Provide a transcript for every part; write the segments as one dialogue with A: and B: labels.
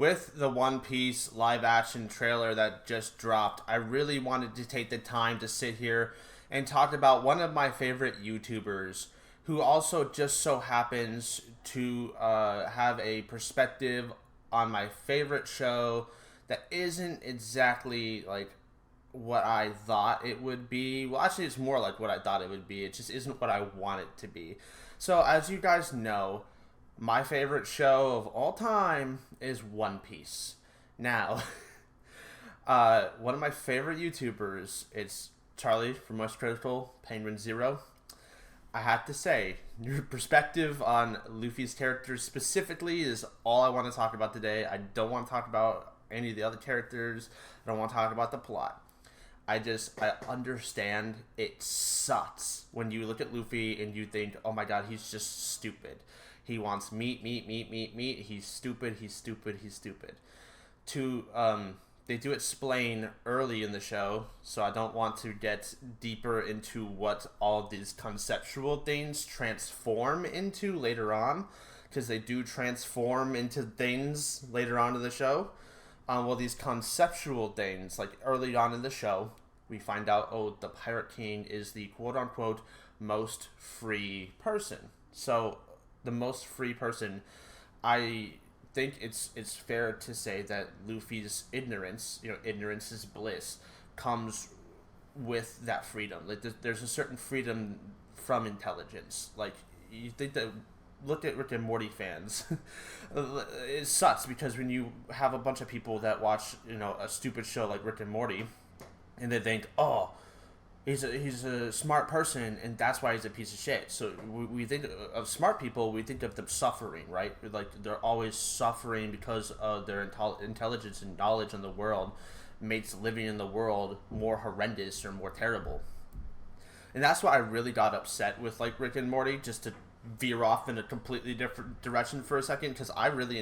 A: with the One Piece live action trailer that just dropped, I really wanted to take the time to sit here and talk about one of my favorite YouTubers who also just so happens to have a perspective on my favorite show that isn't exactly like what I thought it would be. Well, actually, it's more like what I thought it would be. It just isn't what I want it to be. So, as you guys know, my favorite show of all time is One Piece. Now, one of my favorite YouTubers, it's Charlie from Most Critical, Penguinz0. I have to say, your perspective on Luffy's character specifically is all I want to talk about today. I don't want to talk about any of the other characters. I don't want to talk about the plot. I understand it sucks when you look at Luffy and you think, oh my god, he's just stupid. He wants meat. He's stupid. They do explain early in the show, so I don't want to get deeper into what all these conceptual things transform into later on, because they do transform into things later on in the show. Well, these conceptual things, like early on in the show, we find out, oh, the Pirate King is the quote-unquote most free person. So, the most free person, I think it's fair to say that Luffy's ignorance, ignorance is bliss, comes with that freedom. Like, there's a certain freedom from intelligence. Like, you think that, look at Rick and Morty fans. It sucks because when you have a bunch of people that watch, a stupid show like Rick and Morty, and they think, oh, he's a smart person, and that's why he's a piece of shit. So we think of smart people, we think of them suffering, right? Like, they're always suffering because of their intelligence and knowledge in the world makes living in the world more horrendous or more terrible. And that's why I really got upset with, like, Rick and Morty, just to veer off in a completely different direction for a second, because I really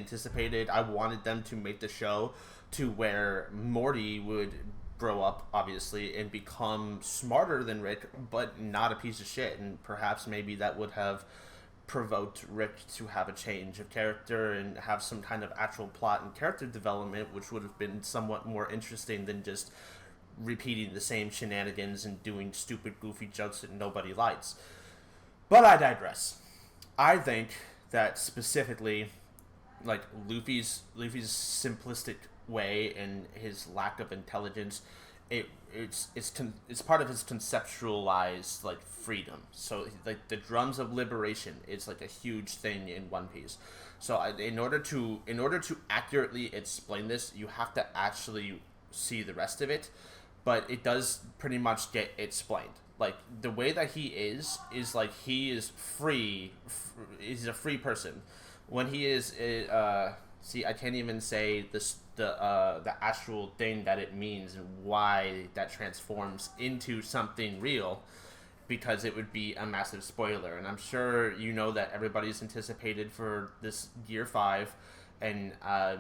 A: I wanted them to make the show to where Morty would grow up, obviously, and become smarter than Rick, but not a piece of shit. And perhaps maybe that would have provoked Rick to have a change of character and have some kind of actual plot and character development, which would have been somewhat more interesting than just repeating the same shenanigans and doing stupid, goofy jokes that nobody likes. But I digress. I think that specifically, like, Luffy's simplistic way and his lack of intelligence, it's part of his conceptualized, like, freedom. So, like, the drums of liberation is like a huge thing in One Piece. So in order to accurately explain this, you have to actually see the rest of it, but it does pretty much get explained. Like, the way that he is like, he is free. He's a free person. When he is, see, I can't even say the actual thing that it means and why that transforms into something real, because it would be a massive spoiler. And I'm sure you know that everybody's anticipated for this Gear 5, and I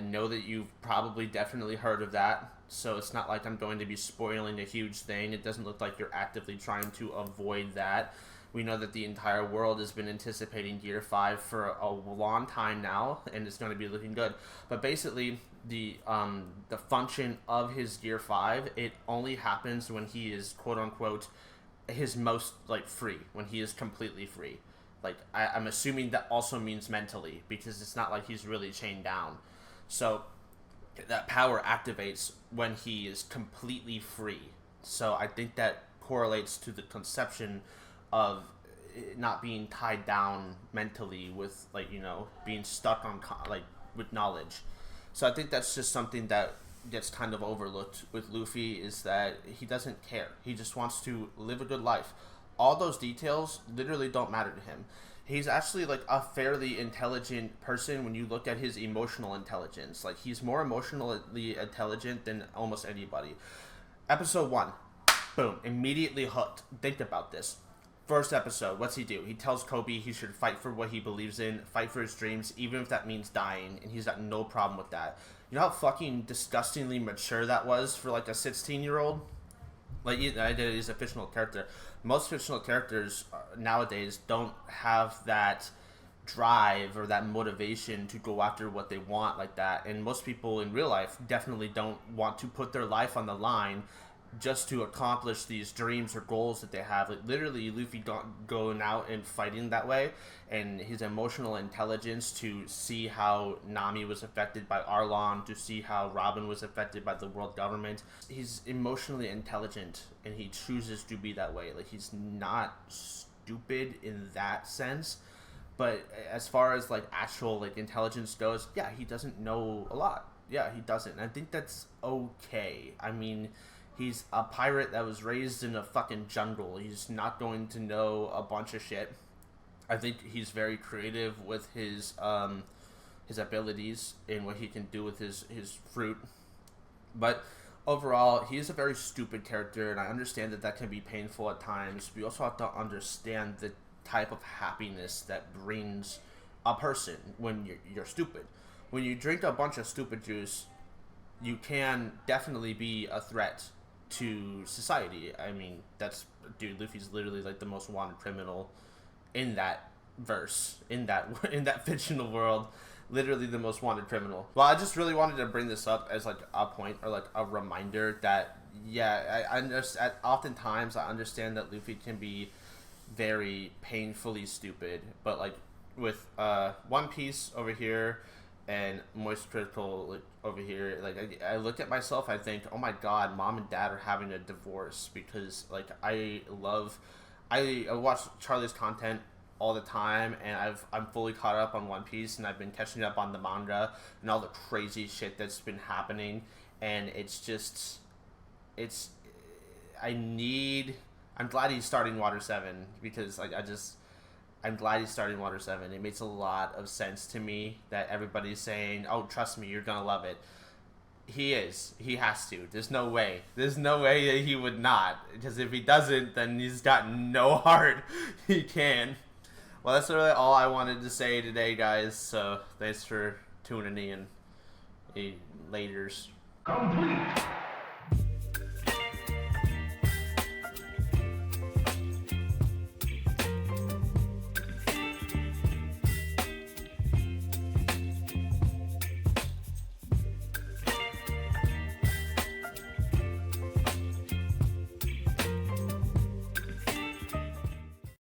A: know that you've probably definitely heard of that. So it's not like I'm going to be spoiling a huge thing. It doesn't look like you're actively trying to avoid that. We know that the entire world has been anticipating Gear 5 for a long time now, and it's going to be looking good. But basically, the function of his Gear 5, it only happens when he is, quote-unquote, his most, like, free, when he is completely free. Like, I'm assuming that also means mentally, because it's not like he's really chained down. So that power activates when he is completely free. So I think that correlates to the conception of not being tied down mentally with, like, being stuck on, like, with knowledge. So I think that's just something that gets kind of overlooked with Luffy, is that he doesn't care. He just wants to live a good life. All those details literally don't matter to him. He's actually, like, a fairly intelligent person when you look at his emotional intelligence. Like, he's more emotionally intelligent than almost anybody. Episode 1, boom, immediately hooked. Think about this. First episode, what's he do? He tells Kobe he should fight for what he believes in, fight for his dreams, even if that means dying, and he's got no problem with that. You know how fucking disgustingly mature that was for, like, a 16-year-old? Like, I did his a fictional character. Most fictional characters nowadays don't have that drive or that motivation to go after what they want like that. And most people in real life definitely don't want to put their life on the line just to accomplish these dreams or goals that they have. Like literally Luffy going out and fighting that way, and his emotional intelligence to see how Nami was affected by Arlong, to see how Robin was affected by the world government. He's emotionally intelligent and he chooses to be that way. Like he's not stupid in that sense. But as far as like actual like intelligence goes, yeah, he doesn't know a lot. Yeah, he doesn't. And I think that's okay. I mean, he's a pirate that was raised in a fucking jungle. He's not going to know a bunch of shit. I think he's very creative with his abilities and what he can do with his fruit. But overall, he is a very stupid character, and I understand that can be painful at times. We also have to understand the type of happiness that brings a person when you're stupid. When you drink a bunch of stupid juice, you can definitely be a threat to society. I mean, dude, Luffy's literally like the most wanted criminal in that verse, in that fictional world. Literally the most wanted criminal. Well, I just really wanted to bring this up as like a point or like a reminder that yeah, I understand. Oftentimes, I understand that Luffy can be very painfully stupid, but like with One Piece over here and Moist Critical like over here, like I look at myself, I think, oh my god, mom and dad are having a divorce, because like I watch Charlie's content all the time, and I'm fully caught up on One Piece, and I've been catching up on the manga and all the crazy shit that's been happening, and I'm glad he's starting Water 7, because like I'm glad he's starting Water 7. It makes a lot of sense to me that everybody's saying, oh, trust me, you're gonna love it. He has to. There's no way that he would not, because if he doesn't, then he's got no heart. He can. Well, that's really all I wanted to say today, guys, so thanks for tuning in. Laters. Complete.